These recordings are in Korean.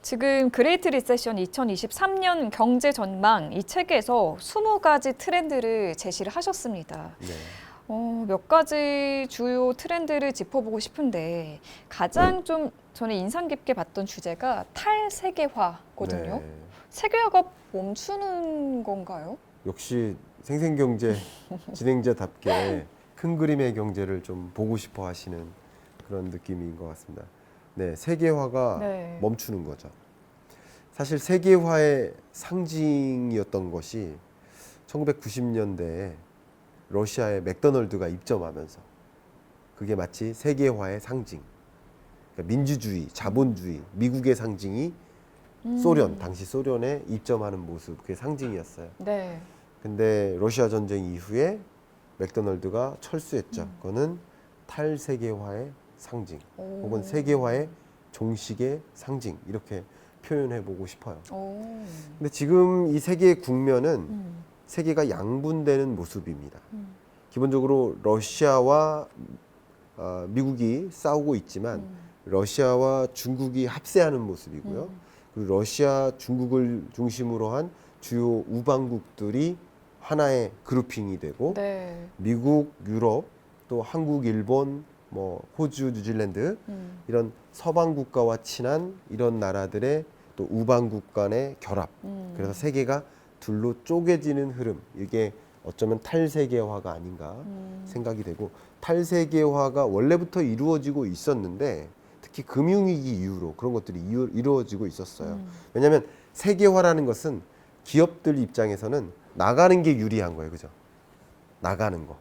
지금 그레이트 리세션 2023년 경제 전망 이 책에서 20가지 트렌드를 제시를 하셨습니다. 네. 몇 가지 주요 트렌드를 짚어보고 싶은데 가장 좀 저는 인상 깊게 봤던 주제가 탈세계화거든요. 네. 세계화가 멈추는 건가요? 역시 생생경제 진행자답게 큰 그림의 경제를 좀 보고 싶어 하시는 그런 느낌인 것 같습니다. 네, 세계화가 네. 멈추는 거죠. 사실 세계화의 상징이었던 것이 1990년대에 러시아의 맥도널드가 입점하면서 그게 마치 세계화의 상징, 그러니까 민주주의, 자본주의, 미국의 상징이 소련, 당시 소련에 입점하는 모습, 그게 상징이었어요. 네. 근데 러시아 전쟁 이후에 맥도널드가 철수했죠. 그거는 탈세계화의 상징, 혹은 세계화의 종식의 상징, 이렇게 표현해 보고 싶어요. 근데 지금 이 세계의 국면은 세계가 양분되는 모습입니다. 기본적으로 러시아와 미국이 싸우고 있지만 러시아와 중국이 합세하는 모습이고요. 그리고 러시아, 중국을 중심으로 한 주요 우방국들이 하나의 그룹핑이 되고 네. 미국, 유럽, 또 한국, 일본, 뭐 호주, 뉴질랜드 이런 서방 국가와 친한 이런 나라들의 또 우방국 간의 결합. 그래서 세계가 둘로 쪼개지는 흐름. 이게 어쩌면 탈세계화가 아닌가 생각이 되고, 탈세계화가 원래부터 이루어지고 있었는데 특히 금융위기 이후로 그런 것들이 이루어지고 있었어요. 왜냐하면 세계화라는 것은 기업들 입장에서는 나가는 게 유리한 거예요. 그죠? 나가는 거.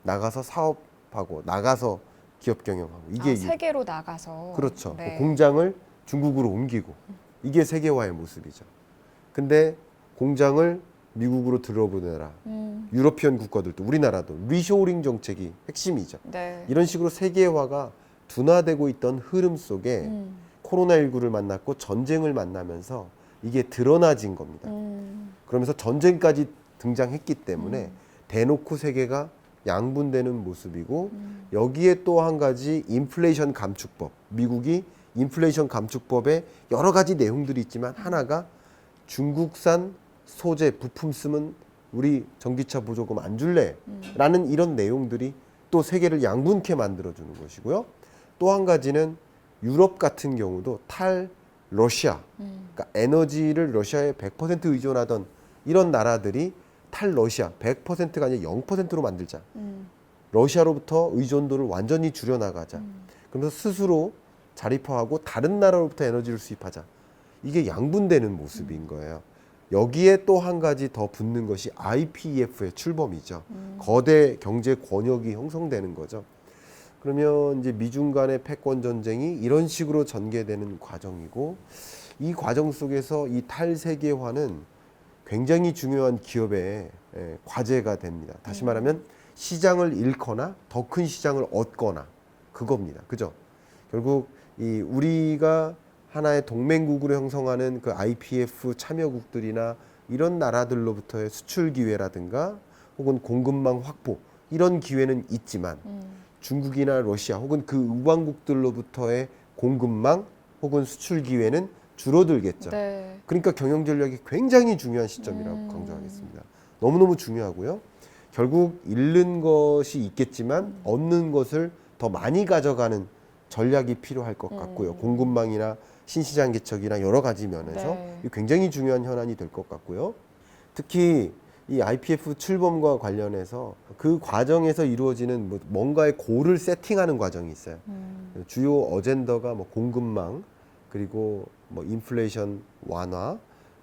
나가서 사업하고 나가서 기업 경영하고 이게 세계로 나가서. 그렇죠. 네. 공장을 중국으로 옮기고 이게 세계화의 모습이죠. 근데 공장을 미국으로 들어보내라. 유러피언 국가들도 우리나라도 리쇼링 정책이 핵심이죠. 네. 이런 식으로 세계화가 둔화되고 있던 흐름 속에 코로나19를 만났고 전쟁을 만나면서 이게 드러나진 겁니다. 그러면서 전쟁까지 등장했기 때문에 대놓고 세계가 양분되는 모습이고, 여기에 또 한 가지 인플레이션 감축법, 미국이 인플레이션 감축법에 여러 가지 내용들이 있지만 하나가 중국산 소재 부품 쓰면 우리 전기차 보조금 안 줄래 라는 이런 내용들이 또 세계를 양분케 만들어주는 것이고요. 또 한 가지는 유럽 같은 경우도 탈 러시아, 그러니까 에너지를 러시아에 100% 의존하던 이런 나라들이 탈 러시아 100%가 아니라 0%로 만들자. 러시아로부터 의존도를 완전히 줄여나가자. 그러면서 스스로 자립화하고 다른 나라로부터 에너지를 수입하자. 이게 양분되는 모습인 거예요. 여기에 또 한 가지 더 붙는 것이 IPEF의 출범이죠. 거대 경제 권역이 형성되는 거죠. 그러면 이제 미중 간의 패권 전쟁이 이런 식으로 전개되는 과정이고, 이 과정 속에서 이 탈세계화는 굉장히 중요한 기업의 과제가 됩니다. 다시 말하면 시장을 잃거나 더 큰 시장을 얻거나 그겁니다. 그죠? 결국 이 우리가 하나의 동맹국으로 형성하는 그 IPF 참여국들이나 이런 나라들로부터의 수출 기회라든가 혹은 공급망 확보, 이런 기회는 있지만 중국이나 러시아 혹은 그 우방국들로부터의 공급망 혹은 수출 기회는 줄어들겠죠. 네. 그러니까 경영 전략이 굉장히 중요한 시점이라고 강조하겠습니다. 너무너무 중요하고요. 결국 잃는 것이 있겠지만 얻는 것을 더 많이 가져가는 전략이 필요할 것 같고요. 공급망이나 신시장 개척이나 여러 가지 면에서 네. 굉장히 중요한 현안이 될 것 같고요. 특히 이 IPF 출범과 관련해서 그 과정에서 이루어지는 뭔가의 골을 세팅하는 과정이 있어요. 주요 어젠더가 뭐 공급망, 그리고 뭐 인플레이션 완화,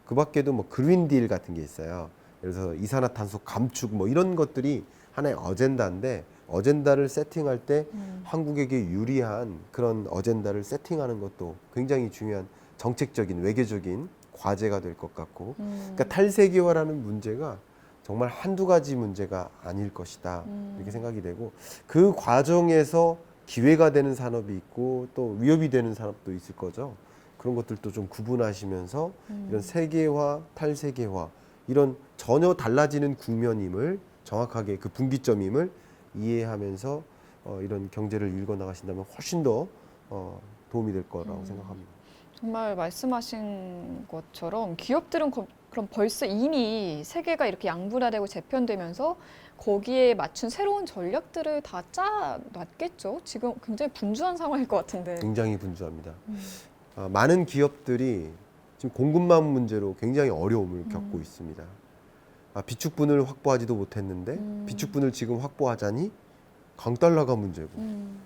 그 밖에도 뭐 그린딜 같은 게 있어요. 그래서 이산화탄소 감축 뭐 이런 것들이 하나의 어젠다인데, 어젠다를 세팅할 때 한국에게 유리한 그런 어젠다를 세팅하는 것도 굉장히 중요한 정책적인 외교적인 과제가 될 것 같고, 그러니까 탈세계화라는 문제가 정말 한두 가지 문제가 아닐 것이다 이렇게 생각이 되고, 그 과정에서 기회가 되는 산업이 있고 또 위협이 되는 산업도 있을 거죠. 그런 것들도 좀 구분하시면서 이런 세계화, 탈세계화 이런 전혀 달라지는 국면임을 정확하게 그 분기점임을 이해하면서 이런 경제를 읽어 나가신다면 훨씬 더 도움이 될 거라고 생각합니다. 정말 말씀하신 것처럼 기업들은 그럼 벌써 이미 세계가 이렇게 양분화되고 재편되면서 거기에 맞춘 새로운 전략들을 다 짜놨겠죠. 지금 굉장히 분주한 상황일 것 같은데. 굉장히 분주합니다. 많은 기업들이 지금 공급망 문제로 굉장히 어려움을 겪고 있습니다. 비축분을 확보하지도 못했는데 비축분을 지금 확보하자니 강달러가 문제고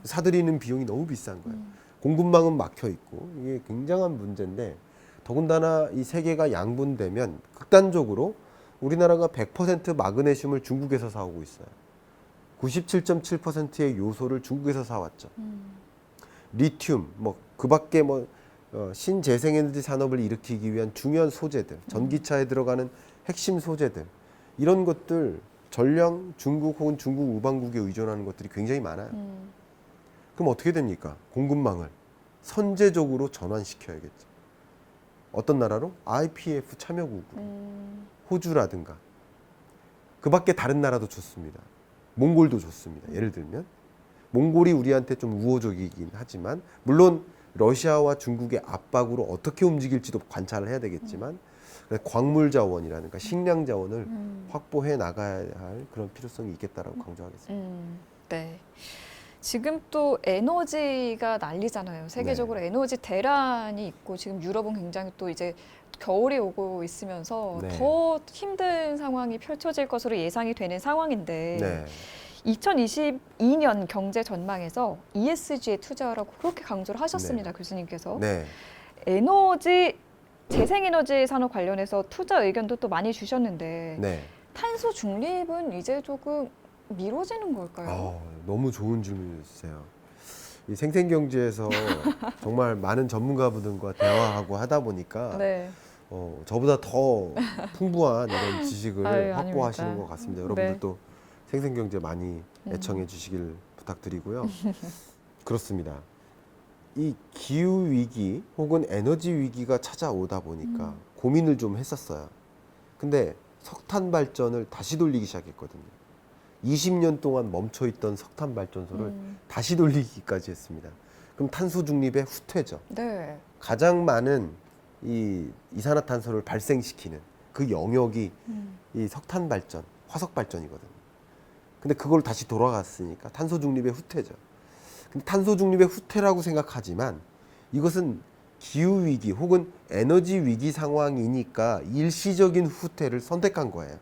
사들이는 비용이 너무 비싼 거예요. 공급망은 막혀 있고 이게 굉장한 문제인데 더군다나 이 세계가 양분되면 극단적으로 우리나라가 100% 마그네슘을 중국에서 사오고 있어요. 97.7%의 요소를 중국에서 사왔죠. 리튬, 뭐 그밖에 신재생에너지 산업을 일으키기 위한 중요한 소재들, 전기차에 들어가는 핵심 소재들 이런 것들 전량 중국 혹은 중국 우방국에 의존하는 것들이 굉장히 많아요. 그럼 어떻게 됩니까? 공급망을 선제적으로 전환시켜야겠죠. 어떤 나라로? IPF 참여국으로. 호주라든가. 그 밖에 다른 나라도 좋습니다. 몽골도 좋습니다. 예를 들면. 몽골이 우리한테 좀 우호적이긴 하지만 물론 러시아와 중국의 압박으로 어떻게 움직일지도 관찰을 해야 되겠지만 광물 자원이라든가 식량 자원을 확보해 나가야 할 그런 필요성이 있겠다라고 강조하겠습니다. 네. 지금 또 에너지가 난리잖아요. 세계적으로 네. 에너지 대란이 있고 지금 유럽은 굉장히 또 이제 겨울이 오고 있으면서 네. 더 힘든 상황이 펼쳐질 것으로 예상이 되는 상황인데 네. 2022년 경제 전망에서 ESG에 투자하라고 그렇게 강조를 하셨습니다. 네. 교수님께서. 네. 에너지, 재생에너지 산업 관련해서 투자 의견도 또 많이 주셨는데 네. 탄소 중립은 이제 조금 미뤄지는 걸까요? 너무 좋은 질문을 주세요. 이 생생경제에서 정말 많은 전문가분들과 대화하고 하다 보니까 네. 저보다 더 풍부한 이런 지식을 아유, 확보하시는 아닙니다. 것 같습니다. 네. 여러분들도 생생경제 많이 애청해 주시길 부탁드리고요. 그렇습니다. 이 기후 위기 혹은 에너지 위기가 찾아오다 보니까 고민을 좀 했었어요. 근데 석탄 발전을 다시 돌리기 시작했거든요. 20년 동안 멈춰있던 석탄 발전소를 다시 돌리기까지 했습니다. 그럼 탄소 중립의 후퇴죠. 네. 가장 많은 이 이산화탄소를 발생시키는 그 영역이 이 석탄 발전, 화석 발전이거든요. 근데 그걸 다시 돌아갔으니까 탄소 중립의 후퇴죠. 근데 탄소 중립의 후퇴라고 생각하지만 이것은 기후 위기 혹은 에너지 위기 상황이니까 일시적인 후퇴를 선택한 거예요.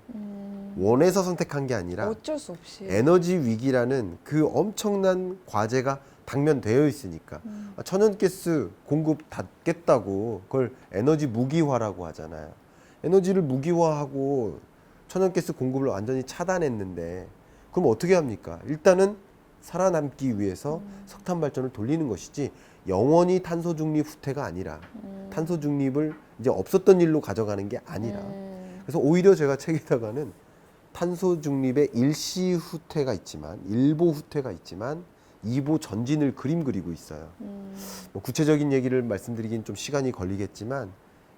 원해서 선택한 게 아니라 어쩔 수 없이. 에너지 위기라는 그 엄청난 과제가 당면되어 있으니까 천연가스 공급 닫겠다고 그걸 에너지 무기화라고 하잖아요. 에너지를 무기화하고 천연가스 공급을 완전히 차단했는데 그럼 어떻게 합니까? 일단은 살아남기 위해서 석탄 발전을 돌리는 것이지 영원히 탄소 중립 후퇴가 아니라 탄소 중립을 이제 없었던 일로 가져가는 게 아니라 그래서 오히려 제가 책에다가는 탄소 중립의 일시 후퇴가 있지만 일보 후퇴가 있지만 2보 전진을 그리고 있어요. 뭐 구체적인 얘기를 말씀드리긴 좀 시간이 걸리겠지만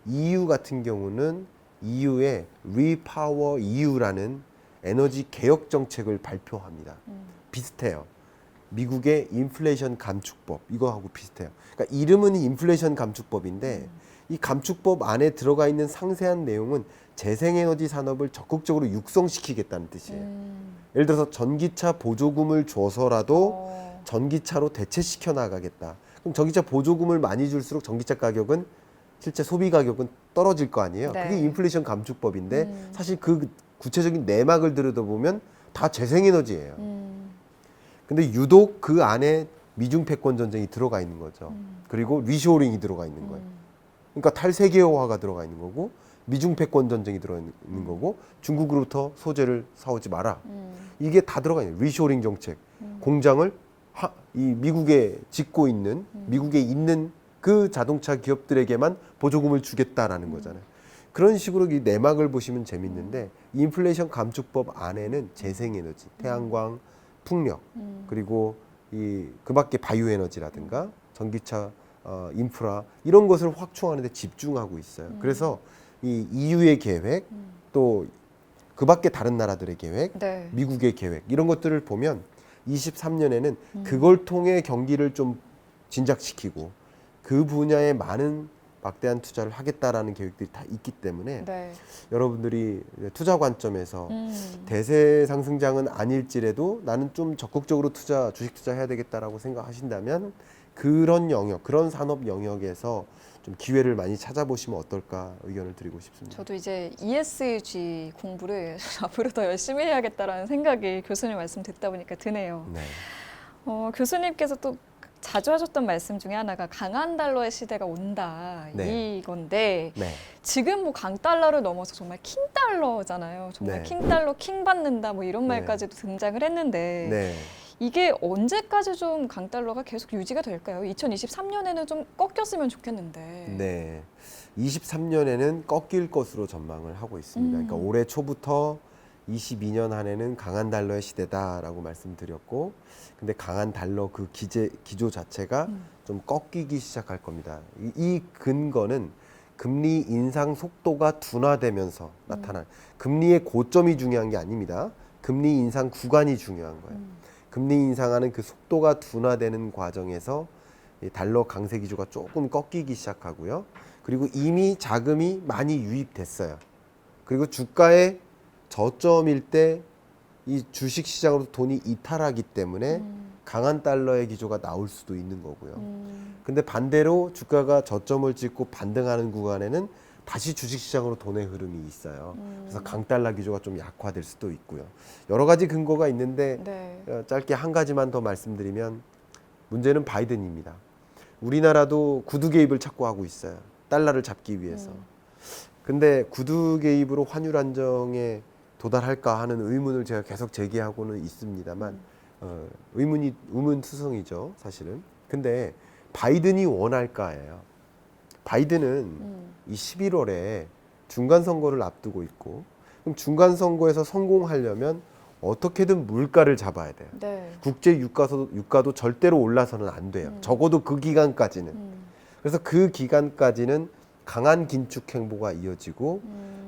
EU 같은 경우는 EU의 Repower EU라는 에너지 개혁 정책을 발표합니다. 비슷해요. 미국의 인플레이션 감축법 이거하고 비슷해요. 그러니까 이름은 인플레이션 감축법인데 이 감축법 안에 들어가 있는 상세한 내용은 재생에너지 산업을 적극적으로 육성시키겠다는 뜻이에요. 예를 들어서 전기차 보조금을 줘서라도 전기차로 대체시켜 나가겠다. 그럼 전기차 보조금을 많이 줄수록 전기차 가격은 실제 소비 가격은 떨어질 거 아니에요. 네. 그게 인플레이션 감축법인데 사실 그 구체적인 내막을 들여다보면 다 재생에너지예요. 근데 유독 그 안에 미중 패권 전쟁이 들어가 있는 거죠. 그리고 리쇼링이 들어가 있는 거예요. 그러니까 탈세계화가 들어가 있는 거고 미중 패권 전쟁이 들어가 있는 거고 중국으로부터 소재를 사오지 마라. 이게 다 들어가 있는 리쇼링 정책. 공장을 이 미국에 짓고 있는 미국에 있는 그 자동차 기업들에게만 보조금을 주겠다라는 거잖아요. 그런 식으로 이 내막을 보시면 재밌는데 인플레이션 감축법 안에는 재생에너지, 태양광, 풍력 그리고 그 밖에 바이오에너지라든가 전기차 인프라 이런 것을 확충하는 데 집중하고 있어요. 그래서 이 EU의 계획 또 그 밖에 다른 나라들의 계획 네. 미국의 계획 이런 것들을 보면 23년에는 그걸 통해 경기를 좀 진작시키고 그 분야에 많은 막대한 투자를 하겠다라는 계획들이 다 있기 때문에 네. 여러분들이 투자 관점에서 대세 상승장은 아닐지라도 나는 좀 적극적으로 주식 투자해야 되겠다라고 생각하신다면 그런 영역, 그런 산업 영역에서 좀 기회를 많이 찾아보시면 어떨까 의견을 드리고 싶습니다. 저도 이제 ESG 공부를 앞으로 더 열심히 해야겠다라는 생각이 교수님 말씀 듣다 보니까 드네요. 네. 교수님께서 또 자주 하셨던 말씀 중에 하나가 강한 달러의 시대가 온다 네. 이건데 네. 지금 뭐 강달러를 넘어서 정말 킹달러잖아요. 정말 네. 킹달러 킹 받는다 뭐 이런 네. 말까지도 등장을 했는데 네. 이게 언제까지 좀 강달러가 계속 유지가 될까요? 2023년에는 좀 꺾였으면 좋겠는데. 네. 23년에는 꺾일 것으로 전망을 하고 있습니다. 그러니까 올해 초부터 22년 한 해는 강한 달러의 시대다라고 말씀드렸고, 근데 강한 달러 그 기조 자체가 좀 꺾이기 시작할 겁니다. 이 근거는 금리 인상 속도가 둔화되면서 나타난 금리의 고점이 중요한 게 아닙니다. 금리 인상 구간이 중요한 거예요. 금리 인상하는 그 속도가 둔화되는 과정에서 이 달러 강세 기조가 조금 꺾이기 시작하고요. 그리고 이미 자금이 많이 유입됐어요. 그리고 주가의 저점일 때 이 주식 시장으로 돈이 이탈하기 때문에 강한 달러의 기조가 나올 수도 있는 거고요. 근데 반대로 주가가 저점을 찍고 반등하는 구간에는 다시 주식 시장으로 돈의 흐름이 있어요. 그래서 강달러 기조가 좀 약화될 수도 있고요. 여러 가지 근거가 있는데 네. 짧게 한 가지만 더 말씀드리면 문제는 바이든입니다. 우리나라도 구두 개입을 자꾸 하고 있어요. 달러를 잡기 위해서. 근데 구두 개입으로 환율 안정에 도달할까 하는 의문을 제가 계속 제기하고는 있습니다만 의문투성이죠, 사실은. 근데 바이든이 원할까예요. 바이든은 이 11월에 중간 선거를 앞두고 있고, 그럼 중간 선거에서 성공하려면 어떻게든 물가를 잡아야 돼요. 네. 국제 유가도 절대로 올라서는 안 돼요. 적어도 그 기간까지는. 그래서 그 기간까지는 강한 긴축 행보가 이어지고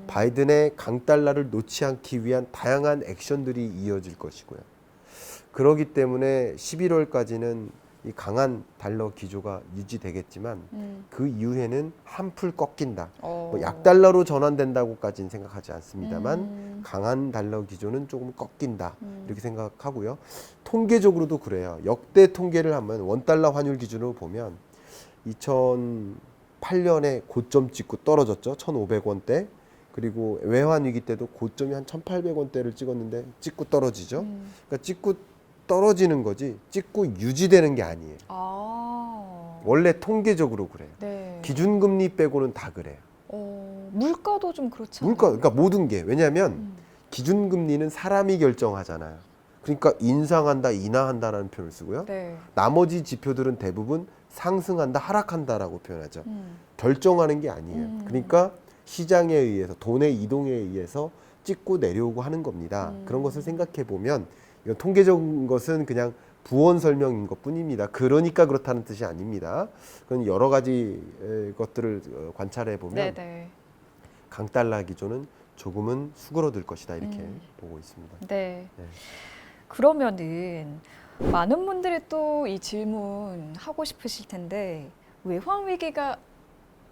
바이든의 강달러를 놓지 않기 위한 다양한 액션들이 이어질 것이고요. 그렇기 때문에 11월까지는 이 강한 달러 기조가 유지되겠지만 그 이후에는 한풀 꺾인다. 뭐 약달러로 전환된다고까지는 생각하지 않습니다만 강한 달러 기조는 조금 꺾인다. 이렇게 생각하고요. 통계적으로도 그래요. 역대 통계를 하면 원달러 환율 기준으로 보면 2008년에 고점 찍고 떨어졌죠. 1,500원대. 그리고 외환 위기 때도 고점이 한 1,800원대를 찍었는데 찍고 떨어지죠. 그러니까 찍고 떨어지는 거지 찍고 유지되는 게 아니에요. 원래 통계적으로 그래요. 네. 기준금리 빼고는 다 그래요. 물가도 좀 그렇잖아요. 그러니까 모든 게. 왜냐하면 기준금리는 사람이 결정하잖아요. 그러니까 인상한다, 인하한다라는 표현을 쓰고요. 네. 나머지 지표들은 대부분 상승한다, 하락한다라고 표현하죠. 결정하는 게 아니에요. 그러니까 시장에 의해서, 돈의 이동에 의해서 찍고 내려오고 하는 겁니다. 그런 것을 생각해 보면 이건 통계적인 것은 그냥 부원 설명인 것뿐입니다. 그러니까 그렇다는 뜻이 아닙니다. 그건 여러 가지 것들을 관찰해 보면 네네. 강달러 기조는 조금은 수그러들 것이다 이렇게 보고 있습니다. 네. 네. 그러면은 많은 분들이 또 이 질문 하고 싶으실 텐데 외환 위기가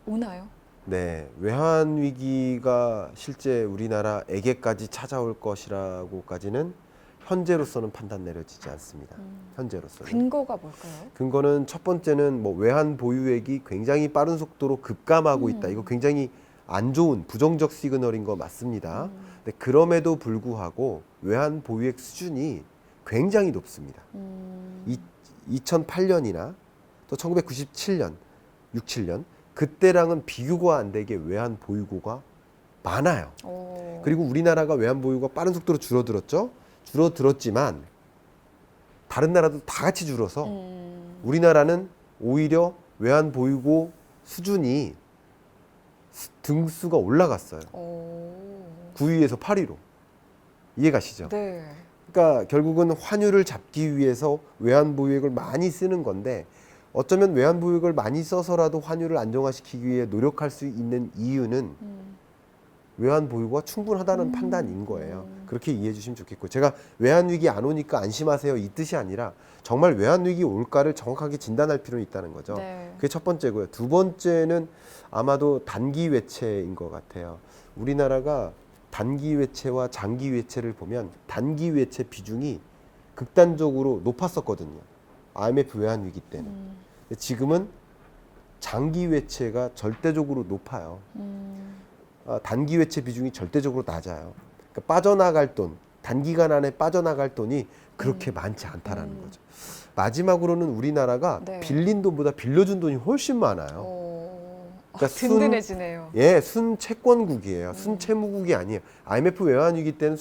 오나요? 네, 외환 위기가 실제 우리나라에게까지 찾아올 것이라고까지는 현재로서는 판단 내려지지 않습니다. 현재로서는. 근거가 뭘까요? 근거는 첫 번째는 뭐 외환 보유액이 굉장히 빠른 속도로 급감하고 있다. 이거 굉장히 안 좋은 부정적 시그널인 거 맞습니다. 근데 그럼에도 불구하고 외환 보유액 수준이 굉장히 높습니다. 2008년이나 또 1997년, 67년 그때랑은 비교가 안 되게 외환 보유고가 많아요. 그리고 우리나라가 외환 보유고가 빠른 속도로 줄어들었죠. 줄어들었지만 다른 나라도 다 같이 줄어서 우리나라는 오히려 외환 보유고 수준이 등수가 올라갔어요. 9위에서 8위로. 이해가시죠? 네. 그러니까 결국은 환율을 잡기 위해서 외환 보유액을 많이 쓰는 건데 어쩌면 외환 보유액을 많이 써서라도 환율을 안정화시키기 위해 노력할 수 있는 이유는 외환 보유고가 충분하다는 판단인 거예요. 그렇게 이해해 주시면 좋겠고, 제가 외환위기 안 오니까 안심하세요 이 뜻이 아니라 정말 외환위기 올까를 정확하게 진단할 필요는 있다는 거죠. 네. 그게 첫 번째고요. 두 번째는 아마도 단기 외채인 것 같아요. 우리나라가 단기 외채와 장기 외채를 보면 단기 외채 비중이 극단적으로 높았었거든요. IMF 외환위기 때는. 근데 지금은 장기 외채가 절대적으로 높아요. 단기 외채 비중이 절대적으로 낮아요. 그러니까 빠져나갈 돈, 단기간 안에 빠져나갈 돈이 그렇게 많지 않다라는 거죠. 마지막으로는 우리나라가 네. 빌린 돈보다 빌려준 돈이 훨씬 많아요. 그러니까 든든해지네요. 순채권국이에요. 순채무국이 아니에요. IMF 외환위기 때는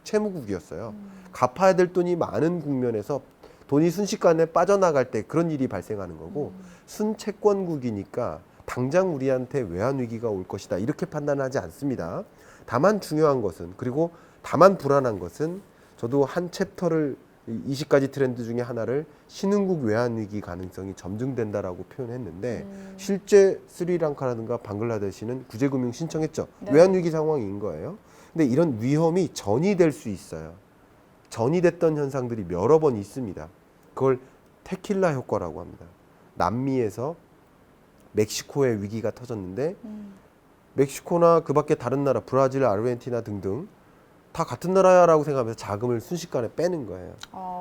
채무국이었어요. 갚아야 될 돈이 많은 국면에서 돈이 순식간에 빠져나갈 때 그런 일이 발생하는 거고, 순채권국이니까 당장 우리한테 외환위기가 올 것이다 이렇게 판단하지 않습니다. 다만 중요한 것은, 그리고 다만 불안한 것은, 저도 한 챕터를 20가지 트렌드 중에 하나를 신흥국 외환위기 가능성이 점증된다라고 표현했는데, 실제 스리랑카라든가 방글라데시는 구제금융 신청했죠. 네. 외환위기 상황인 거예요. 근데 이런 위험이 전이될 수 있어요. 전이됐던 현상들이 여러 번 있습니다. 그걸 테킬라 효과라고 합니다. 남미에서 멕시코에 위기가 터졌는데 멕시코나 그 밖에 다른 나라, 브라질, 아르헨티나 등등 다 같은 나라야라고 생각하면서 자금을 순식간에 빼는 거예요.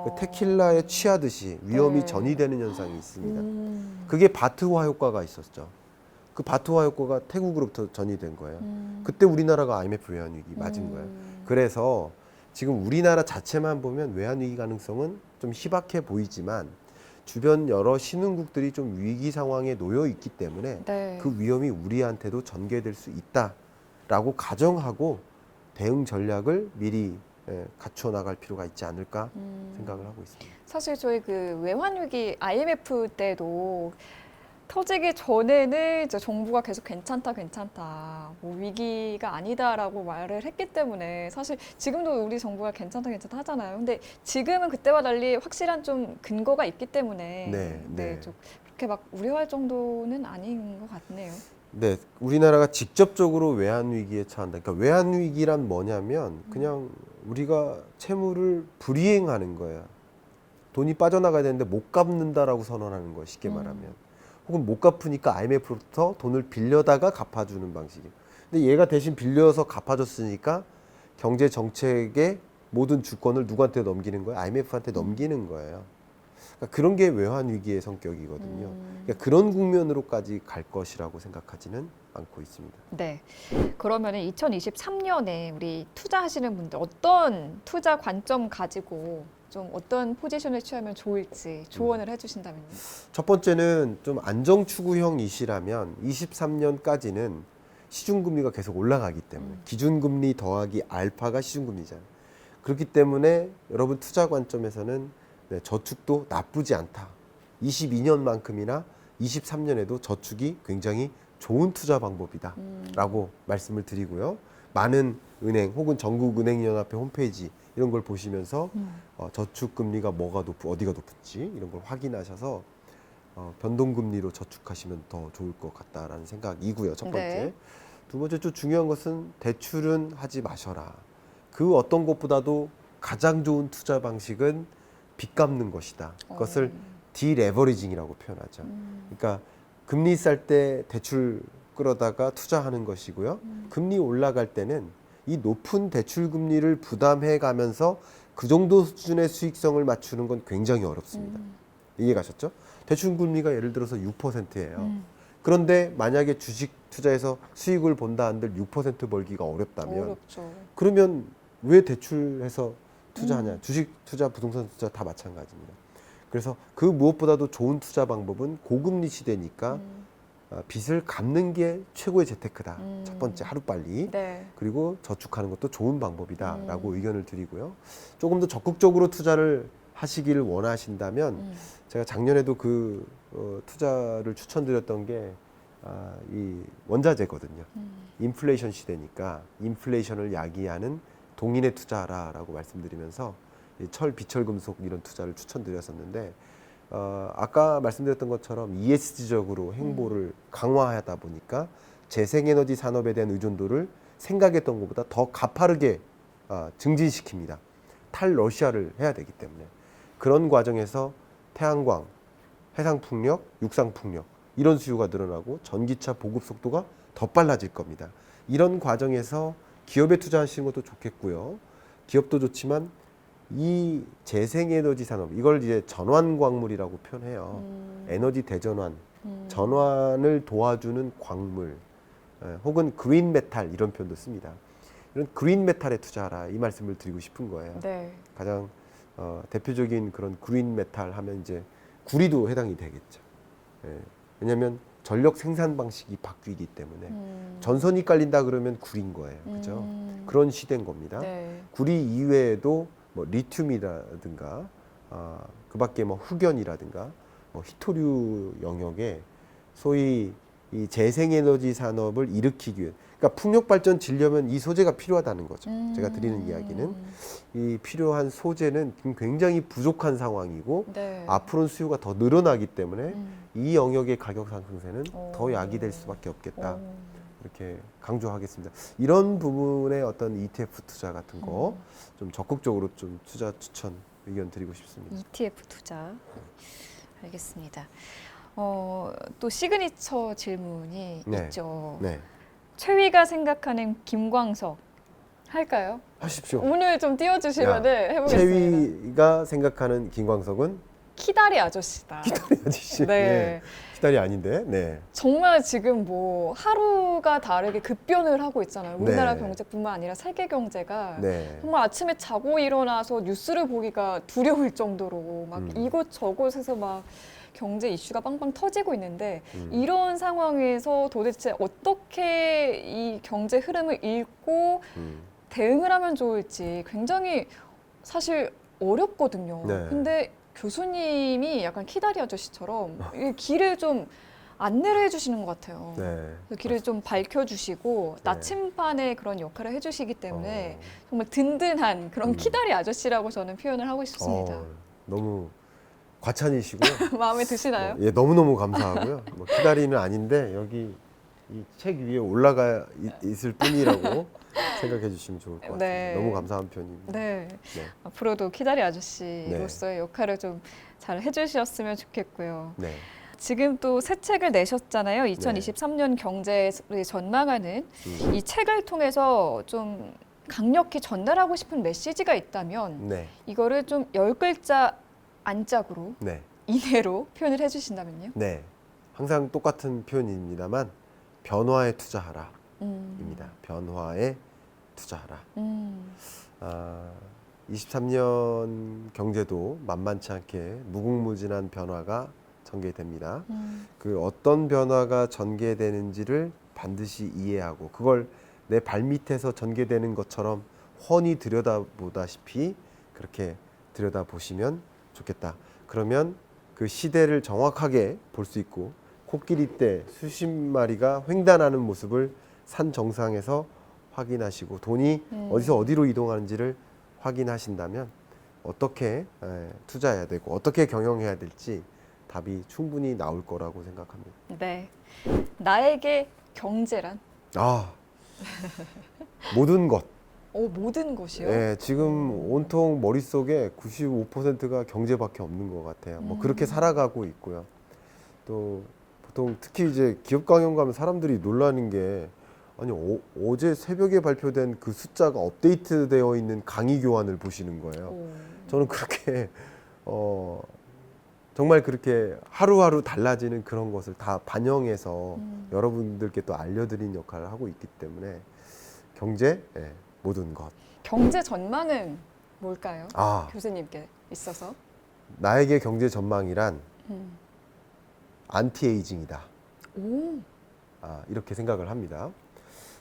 그 테킬라에 취하듯이 위험이 네. 전이되는 현상이 있습니다. 그게 바트화 효과가 있었죠. 그 바트화 효과가 태국으로부터 전이된 거예요. 그때 우리나라가 IMF 외환위기 맞은 거예요. 그래서 지금 우리나라 자체만 보면 외환위기 가능성은 좀 희박해 보이지만 주변 여러 신흥국들이 좀 위기 상황에 놓여 있기 때문에 네. 그 위험이 우리한테도 전개될 수 있다라고 가정하고 대응 전략을 미리 갖춰 나갈 필요가 있지 않을까 생각을 하고 있습니다. 사실 저희 그 외환위기 IMF 때도 터지기 전에는 이제 정부가 계속 괜찮다, 뭐 위기가 아니다라고 말을 했기 때문에 사실 지금도 우리 정부가 괜찮다 하잖아요. 근데 지금은 그때와 달리 확실한 좀 근거가 있기 때문에 네. 좀 그렇게 막 우려할 정도는 아닌 것 같네요. 네, 우리나라가 직접적으로 외환위기에 처한다. 그러니까 외환위기란 뭐냐면 그냥 우리가 채무를 불이행하는 거예요. 돈이 빠져나가야 되는데 못 갚는다라고 선언하는 거예요. 쉽게 말하면. 혹은 못 갚으니까 IMF로부터 돈을 빌려다가 갚아주는 방식이에요. 근데 얘가 대신 빌려서 갚아줬으니까 경제 정책의 모든 주권을 누구한테 넘기는 거예요? IMF한테 넘기는 거예요. 그러니까 그런 게 외환위기의 성격이거든요. 그러니까 그런 국면으로까지 갈 것이라고 생각하지는 않고 있습니다. 네. 그러면 2023년에 우리 투자하시는 분들 어떤 투자 관점 가지고 좀 어떤 포지션을 취하면 좋을지 조언을 해주신다면요. 첫 번째는 좀 안정 추구형이시라면 23년까지는 시중금리가 계속 올라가기 때문에 기준금리 더하기 알파가 시중금리잖아요. 그렇기 때문에 여러분 투자 관점에서는 저축도 나쁘지 않다. 22년만큼이나 23년에도 저축이 굉장히 좋은 투자 방법이다 라고 말씀을 드리고요. 많은 은행 혹은 전국은행연합회 홈페이지 이런 걸 보시면서 저축금리가 어디가 높은지 이런 걸 확인하셔서 변동금리로 저축하시면 더 좋을 것 같다라는 생각이고요. 첫 번째. 네. 두 번째 좀 중요한 것은 대출은 하지 마셔라. 그 어떤 것보다도 가장 좋은 투자 방식은 빚 갚는 것이다. 그것을 디레버리징이라고 표현하죠. 그러니까 금리 쌀 때 대출 끌어다가 투자하는 것이고요. 금리 올라갈 때는 이 높은 대출 금리를 부담해 가면서 그 정도 수준의 수익성을 맞추는 건 굉장히 어렵습니다. 이해 가셨죠? 대출 금리가 예를 들어서 6%예요. 그런데 만약에 주식 투자해서 수익을 본다 한들 6% 벌기가 어렵다면 어렵죠. 그러면 왜 대출해서 투자하냐? 주식 투자, 부동산 투자 다 마찬가지입니다. 그래서 그 무엇보다도 좋은 투자 방법은 고금리 시대니까 빚을 갚는 게 최고의 재테크다. 첫 번째 하루빨리. 네. 그리고 저축하는 것도 좋은 방법이다라고 의견을 드리고요. 조금 더 적극적으로 투자를 하시기를 원하신다면 제가 작년에도 투자를 추천드렸던 게 이 원자재거든요. 인플레이션 시대니까 인플레이션을 야기하는 동인에 투자하라라고 말씀드리면서 철, 비철 금속 이런 투자를 추천드렸었는데 아까 말씀드렸던 것처럼 ESG적으로 행보를 강화하다 보니까 재생에너지 산업에 대한 의존도를 생각했던 것보다 더 가파르게 증진시킵니다. 탈러시아를 해야 되기 때문에. 그런 과정에서 태양광, 해상풍력, 육상풍력 이런 수요가 늘어나고 전기차 보급 속도가 더 빨라질 겁니다. 이런 과정에서 기업에 투자하시는 것도 좋겠고요. 기업도 좋지만 이 재생에너지 산업, 이걸 이제 전환광물이라고 표현해요. 에너지 대전환, 전환을 도와주는 광물, 혹은 그린 메탈 이런 표현도 씁니다. 이런 그린 메탈에 투자하라 이 말씀을 드리고 싶은 거예요. 네. 가장 대표적인 그런 그린 메탈 하면 이제 구리도 해당이 되겠죠. 왜냐하면 전력 생산 방식이 바뀌기 때문에 전선이 깔린다 그러면 구린 거예요. 그죠? 그런 시대인 겁니다. 네. 구리 이외에도 뭐 리튬이라든가 그밖에 뭐 흑연이라든가 뭐 히토류 영역에 소위 이 재생에너지 산업을 일으키기 위해, 그러니까 풍력 발전 지려면 이 소재가 필요하다는 거죠. 제가 드리는 이야기는 이 필요한 소재는 굉장히 부족한 상황이고 네. 앞으로는 수요가 더 늘어나기 때문에 이 영역의 가격 상승세는 더 야기될 수밖에 없겠다. 이렇게 강조하겠습니다. 이런 부분의 어떤 ETF 투자 같은 거 좀 적극적으로 좀 투자 추천 의견 드리고 싶습니다. ETF 투자. 알겠습니다. 또 시그니처 질문이 네. 있죠. 네, 최위가 생각하는 김광석 할까요? 하십시오. 오늘 좀 띄워주시면 해보겠습니다. 최위가 생각하는 김광석은 키다리 아저씨다. 키다리 아저씨. 네. 예, 키다리 아닌데. 네. 정말 지금 뭐 하루가 다르게 급변을 하고 있잖아요. 우리나라 네. 경제뿐만 아니라 세계 경제가 네. 정말 아침에 자고 일어나서 뉴스를 보기가 두려울 정도로 막 이곳저곳에서 막 경제 이슈가 빵빵 터지고 있는데 이런 상황에서 도대체 어떻게 이 경제 흐름을 읽고 대응을 하면 좋을지 굉장히 사실 어렵거든요. 네. 근데 교수님이 약간 키다리 아저씨처럼 이 길을 좀 안내를 해주시는 것 같아요. 네. 그래서 길을 좀 밝혀주시고 네. 나침반의 그런 역할을 해주시기 때문에 어, 정말 든든한 그런 키다리 아저씨라고 저는 표현을 하고 싶습니다. 너무 과찬이시고요. 마음에 드시나요? 예, 너무너무 감사하고요. 뭐 키다리는 아닌데 여기 이 책 위에 올라가 있을 뿐이라고 생각해 주시면 좋을 것 같아요. 네. 너무 감사한 편입니다. 네. 네. 앞으로도 키다리 아저씨로서의 역할을 좀 잘 해주셨으면 좋겠고요. 네. 지금 또 새 책을 내셨잖아요. 2023년 경제를 전망하는 이 책을 통해서 좀 강력히 전달하고 싶은 메시지가 있다면 네. 이거를 좀 10글자 안짝으로 네. 이내로 표현을 해주신다면요? 네. 항상 똑같은 표현입니다만 변화에 투자하라 입니다. 변화에 투자하라. 23년 경제도 만만치 않게 무궁무진한 변화가 전개됩니다. 그 어떤 변화가 전개되는지를 반드시 이해하고 그걸 내 발밑에서 전개되는 것처럼 훤히 들여다보다시피 그렇게 들여다보시면 좋겠다. 그러면 그 시대를 정확하게 볼 수 있고 코끼리 떼 수십 마리가 횡단하는 모습을 산 정상에서 확인하시고 돈이 어디서 어디로 이동하는지를 확인하신다면 어떻게 투자해야 되고 어떻게 경영해야 될지 답이 충분히 나올 거라고 생각합니다. 네. 나에게 경제란? 모든 것. 모든 것이요? 예, 지금 온통 머릿속에 95%가 경제밖에 없는 것 같아요. 뭐 그렇게 살아가고 있고요. 또 보통 특히 이제 기업 강연 가면 사람들이 놀라는 게 아니 어제 새벽에 발표된 그 숫자가 업데이트되어 있는 강의 교환을 보시는 거예요. 저는 그렇게 정말 그렇게 하루하루 달라지는 그런 것을 다 반영해서 여러분들께 또 알려드린 역할을 하고 있기 때문에 경제 모든 것. 경제 전망은 뭘까요? 아, 교수님께 있어서. 나에게 경제 전망이란 안티에이징이다. 오. 이렇게 생각을 합니다.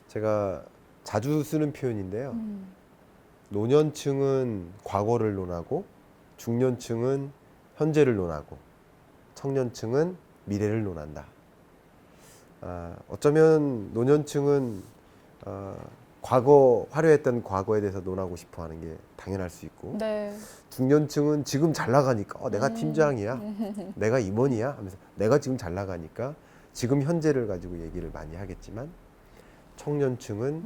제가 자주 쓰는 표현인데요. 노년층은 과거를 논하고 중년층은 현재를 논하고 청년층은 미래를 논한다. 어쩌면 노년층은 과거 화려했던 과거에 대해서 논하고 싶어하는 게 당연할 수 있고 네. 중년층은 지금 잘 나가니까 내가 팀장이야, 내가 임원이야 하면서 내가 지금 잘 나가니까 지금 현재를 가지고 얘기를 많이 하겠지만 청년층은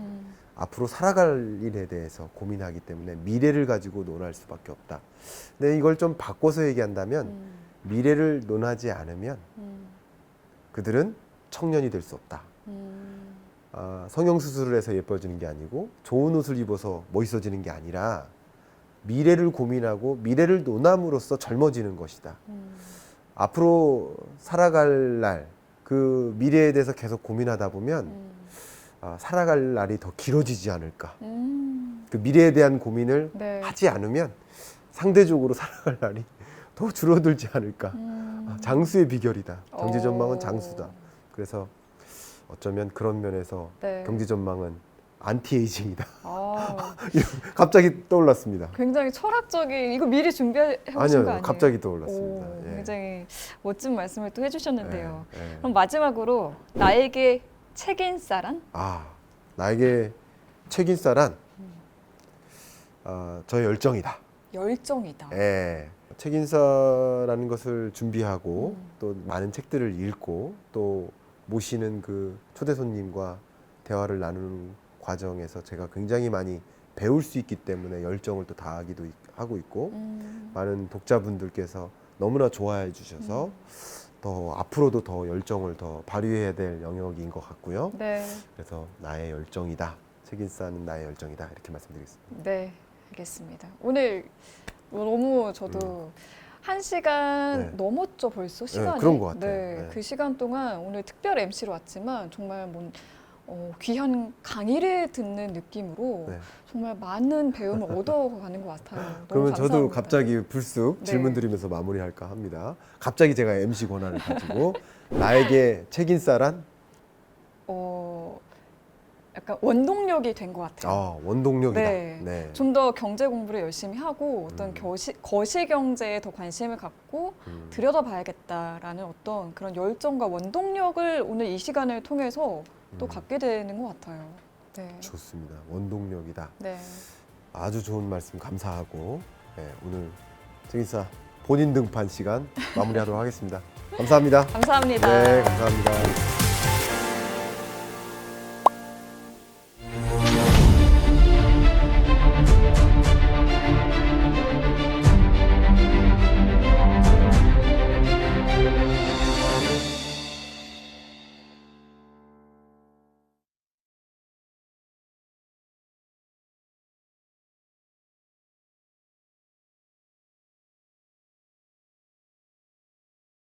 앞으로 살아갈 일에 대해서 고민하기 때문에 미래를 가지고 논할 수밖에 없다. 근데 이걸 좀 바꿔서 얘기한다면 미래를 논하지 않으면 그들은 청년이 될 수 없다. 성형수술을 해서 예뻐지는 게 아니고 좋은 옷을 입어서 멋있어지는 게 아니라 미래를 고민하고 미래를 논함으로써 젊어지는 것이다. 앞으로 살아갈 날, 그 미래에 대해서 계속 고민하다 보면 살아갈 날이 더 길어지지 않을까. 그 미래에 대한 고민을 네. 하지 않으면 상대적으로 살아갈 날이 더 줄어들지 않을까. 장수의 비결이다. 경제 전망은 장수다. 그래서 어쩌면 그런 면에서 네. 경제 전망은 안티에이징이다. 아, 갑자기 떠올랐습니다. 굉장히 철학적인, 이거 미리 준비해 오신 거 아니에요? 갑자기 떠올랐습니다. 오, 예. 굉장히 멋진 말씀을 또 해주셨는데요. 예, 예. 그럼 마지막으로 나에게 책인싸란? 나에게 책인싸란 저의 열정이다. 열정이다. 예. 책인싸라는 것을 준비하고 또 많은 책들을 읽고 또 모시는 그 초대 손님과 대화를 나누는 과정에서 제가 굉장히 많이 배울 수 있기 때문에 열정을 또 다하기도 하고 있고 많은 독자분들께서 너무나 좋아해 주셔서 더 앞으로도 더 열정을 더 발휘해야 될 영역인 것 같고요. 네. 그래서 나의 열정이다. 책인싸는 나의 열정이다. 이렇게 말씀드리겠습니다. 네, 알겠습니다. 오늘 너무 저도 1시간 네. 넘었죠, 벌써 시간이. 그런 것 같아요. 네, 네. 그 시간 동안 오늘 특별 MC로 왔지만 정말 귀한 강의를 듣는 느낌으로 네. 정말 많은 배움을 얻어가는 것 같아요. 너무 그러면 저도 감사합니다. 갑자기 불쑥 네. 질문 드리면서 마무리할까 합니다. 갑자기 제가 MC 권한을 가지고 나에게 책인싸란? 약간 원동력이 된 것 같아요. 원동력이다. 네. 네. 좀 더 경제 공부를 열심히 하고 어떤 거시 경제에 더 관심을 갖고 들여다봐야겠다라는 어떤 그런 열정과 원동력을 오늘 이 시간을 통해서 또 갖게 되는 것 같아요. 네. 좋습니다. 원동력이다. 네. 아주 좋은 말씀 감사하고 오늘 책인싸 본인 등판 시간 마무리하도록 하겠습니다. 감사합니다. 감사합니다. 네, 감사합니다.